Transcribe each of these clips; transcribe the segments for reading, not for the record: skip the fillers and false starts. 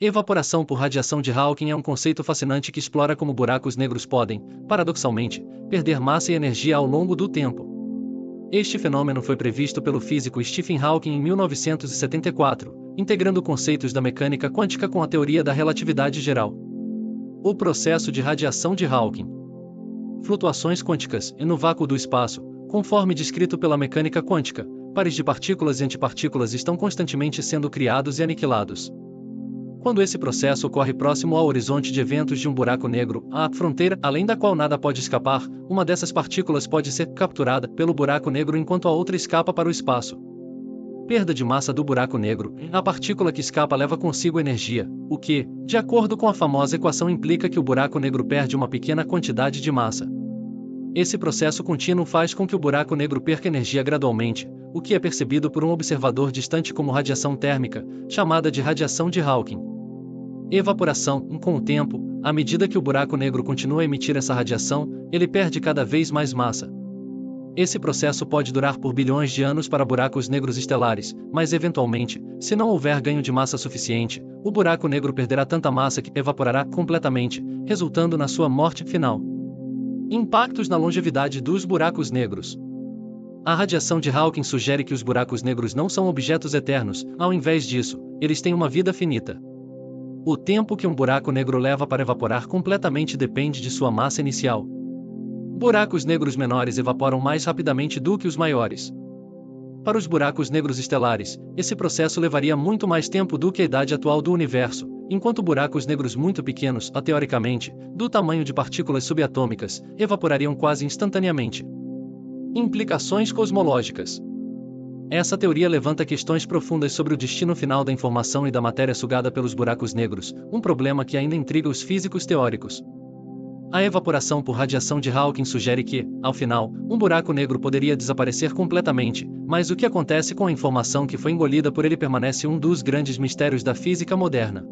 Evaporação por radiação de Hawking é um conceito fascinante que explora como buracos negros podem, paradoxalmente, perder massa e energia ao longo do tempo. Este fenômeno foi previsto pelo físico Stephen Hawking em 1974, integrando conceitos da mecânica quântica com a teoria da relatividade geral. O processo de radiação de Hawking. Flutuações quânticas, e no vácuo do espaço, conforme descrito pela mecânica quântica, pares de partículas e antipartículas estão constantemente sendo criados e aniquilados. Quando esse processo ocorre próximo ao horizonte de eventos de um buraco negro, a fronteira além da qual nada pode escapar, uma dessas partículas pode ser capturada pelo buraco negro enquanto a outra escapa para o espaço. Perda de massa do buraco negro. A partícula que escapa leva consigo energia, o que, de acordo com a famosa equação, implica que o buraco negro perde uma pequena quantidade de massa. Esse processo contínuo faz com que o buraco negro perca energia gradualmente, o que é percebido por um observador distante como radiação térmica, chamada de radiação de Hawking. Evaporação. Com o tempo, à medida que o buraco negro continua a emitir essa radiação, ele perde cada vez mais massa. Esse processo pode durar por bilhões de anos para buracos negros estelares, mas eventualmente, se não houver ganho de massa suficiente, o buraco negro perderá tanta massa que evaporará completamente, resultando na sua morte final. Impactos na longevidade dos buracos negros. A radiação de Hawking sugere que os buracos negros não são objetos eternos, ao invés disso, eles têm uma vida finita. O tempo que um buraco negro leva para evaporar completamente depende de sua massa inicial. Buracos negros menores evaporam mais rapidamente do que os maiores. Para os buracos negros estelares, esse processo levaria muito mais tempo do que a idade atual do universo, enquanto buracos negros muito pequenos, teoricamente, do tamanho de partículas subatômicas, evaporariam quase instantaneamente. Implicações cosmológicas. Essa teoria levanta questões profundas sobre o destino final da informação e da matéria sugada pelos buracos negros, um problema que ainda intriga os físicos teóricos. A evaporação por radiação de Hawking sugere que, ao final, um buraco negro poderia desaparecer completamente, mas o que acontece com a informação que foi engolida por ele permanece um dos grandes mistérios da física moderna.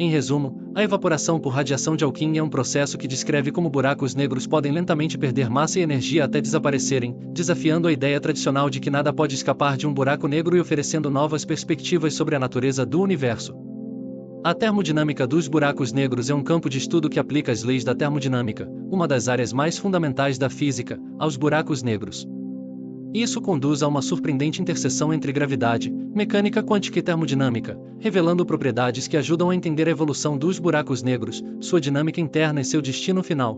Em resumo, a evaporação por radiação de Hawking é um processo que descreve como buracos negros podem lentamente perder massa e energia até desaparecerem, desafiando a ideia tradicional de que nada pode escapar de um buraco negro e oferecendo novas perspectivas sobre a natureza do universo. A termodinâmica dos buracos negros é um campo de estudo que aplica as leis da termodinâmica, uma das áreas mais fundamentais da física, aos buracos negros. Isso conduz a uma surpreendente interseção entre gravidade, mecânica quântica e termodinâmica, revelando propriedades que ajudam a entender a evolução dos buracos negros, sua dinâmica interna e seu destino final.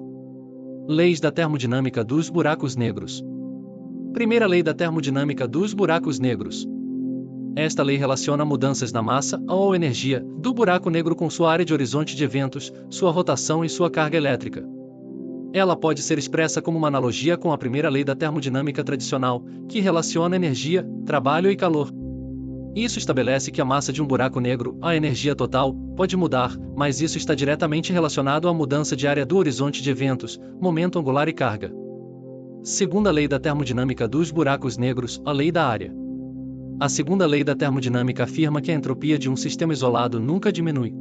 Leis da termodinâmica dos buracos negros. Primeira lei da termodinâmica dos buracos negros. Esta lei relaciona mudanças na massa ou energia do buraco negro com sua área de horizonte de eventos, sua rotação e sua carga elétrica. Ela pode ser expressa como uma analogia com a primeira lei da termodinâmica tradicional, que relaciona energia, trabalho e calor. Isso estabelece que a massa de um buraco negro, a energia total, pode mudar, mas isso está diretamente relacionado à mudança de área do horizonte de eventos, momento angular e carga. Segunda lei da termodinâmica dos buracos negros, a lei da área. A segunda lei da termodinâmica afirma que a entropia de um sistema isolado nunca diminui.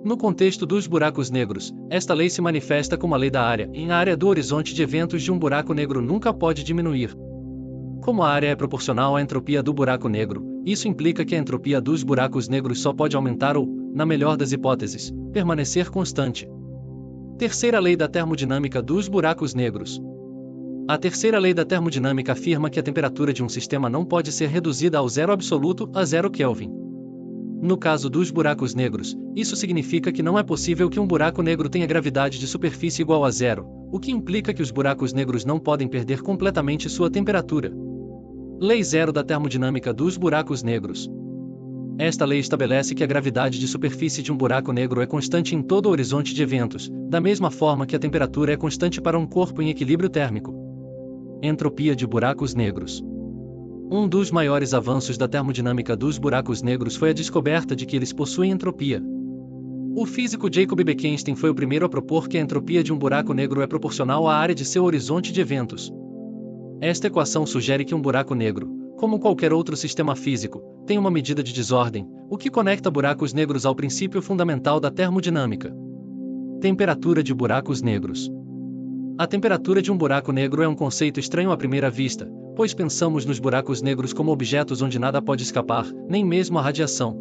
No contexto dos buracos negros, esta lei se manifesta como a lei da área, e a área do horizonte de eventos de um buraco negro nunca pode diminuir. Como a área é proporcional à entropia do buraco negro, isso implica que a entropia dos buracos negros só pode aumentar ou, na melhor das hipóteses, permanecer constante. Terceira lei da termodinâmica dos buracos negros. A terceira lei da termodinâmica afirma que a temperatura de um sistema não pode ser reduzida ao zero absoluto, a 0 Kelvin. No caso dos buracos negros, isso significa que não é possível que um buraco negro tenha gravidade de superfície igual a zero, o que implica que os buracos negros não podem perder completamente sua temperatura. Lei zero da termodinâmica dos buracos negros. Esta lei estabelece que a gravidade de superfície de um buraco negro é constante em todo o horizonte de eventos, da mesma forma que a temperatura é constante para um corpo em equilíbrio térmico. Entropia de buracos negros. Um dos maiores avanços da termodinâmica dos buracos negros foi a descoberta de que eles possuem entropia. O físico Jacob Bekenstein foi o primeiro a propor que a entropia de um buraco negro é proporcional à área de seu horizonte de eventos. Esta equação sugere que um buraco negro, como qualquer outro sistema físico, tem uma medida de desordem, o que conecta buracos negros ao princípio fundamental da termodinâmica. Temperatura de buracos negros. A temperatura de um buraco negro é um conceito estranho à primeira vista, pois pensamos nos buracos negros como objetos onde nada pode escapar, nem mesmo a radiação.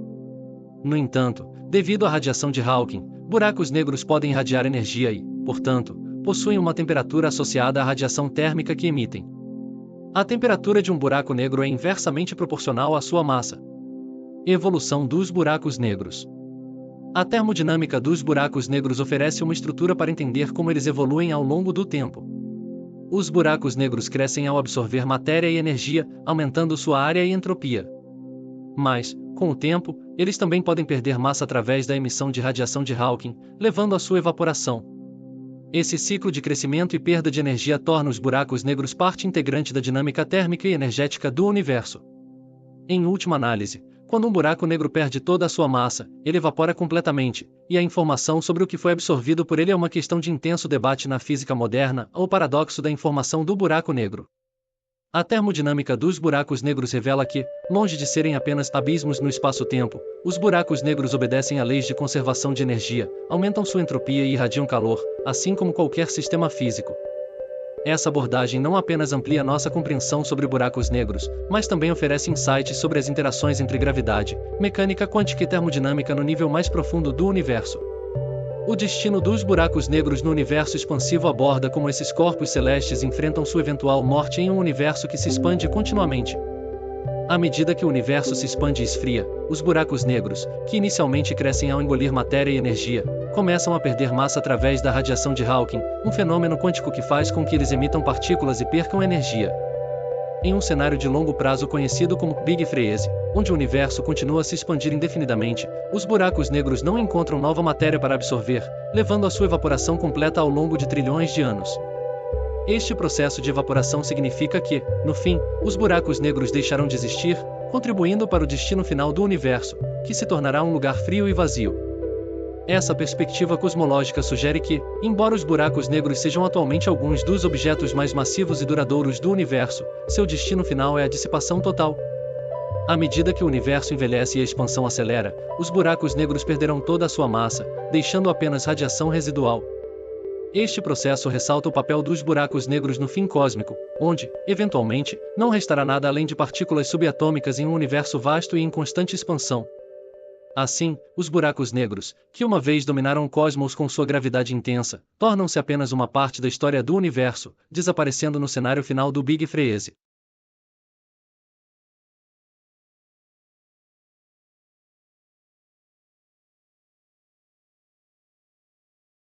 No entanto, devido à radiação de Hawking, buracos negros podem irradiar energia e, portanto, possuem uma temperatura associada à radiação térmica que emitem. A temperatura de um buraco negro é inversamente proporcional à sua massa. Evolução dos buracos negros. A termodinâmica dos buracos negros oferece uma estrutura para entender como eles evoluem ao longo do tempo. Os buracos negros crescem ao absorver matéria e energia, aumentando sua área e entropia. Mas, com o tempo, eles também podem perder massa através da emissão de radiação de Hawking, levando à sua evaporação. Esse ciclo de crescimento e perda de energia torna os buracos negros parte integrante da dinâmica térmica e energética do universo. Em última análise, quando um buraco negro perde toda a sua massa, ele evapora completamente, e a informação sobre o que foi absorvido por ele é uma questão de intenso debate na física moderna, o paradoxo da informação do buraco negro. A termodinâmica dos buracos negros revela que, longe de serem apenas abismos no espaço-tempo, os buracos negros obedecem a leis de conservação de energia, aumentam sua entropia e irradiam calor, assim como qualquer sistema físico. Essa abordagem não apenas amplia nossa compreensão sobre buracos negros, mas também oferece insights sobre as interações entre gravidade, mecânica quântica e termodinâmica no nível mais profundo do universo. O destino dos buracos negros no universo expansivo aborda como esses corpos celestes enfrentam sua eventual morte em um universo que se expande continuamente. À medida que o universo se expande e esfria, os buracos negros, que inicialmente crescem ao engolir matéria e energia, começam a perder massa através da radiação de Hawking, um fenômeno quântico que faz com que eles emitam partículas e percam energia. Em um cenário de longo prazo conhecido como Big Freeze, onde o universo continua a se expandir indefinidamente, os buracos negros não encontram nova matéria para absorver, levando à sua evaporação completa ao longo de trilhões de anos. Este processo de evaporação significa que, no fim, os buracos negros deixarão de existir, contribuindo para o destino final do universo, que se tornará um lugar frio e vazio. Essa perspectiva cosmológica sugere que, embora os buracos negros sejam atualmente alguns dos objetos mais massivos e duradouros do universo, seu destino final é a dissipação total. À medida que o universo envelhece e a expansão acelera, os buracos negros perderão toda a sua massa, deixando apenas radiação residual. Este processo ressalta o papel dos buracos negros no fim cósmico, onde, eventualmente, não restará nada além de partículas subatômicas em um universo vasto e em constante expansão. Assim, os buracos negros, que uma vez dominaram o cosmos com sua gravidade intensa, tornam-se apenas uma parte da história do universo, desaparecendo no cenário final do Big Freeze.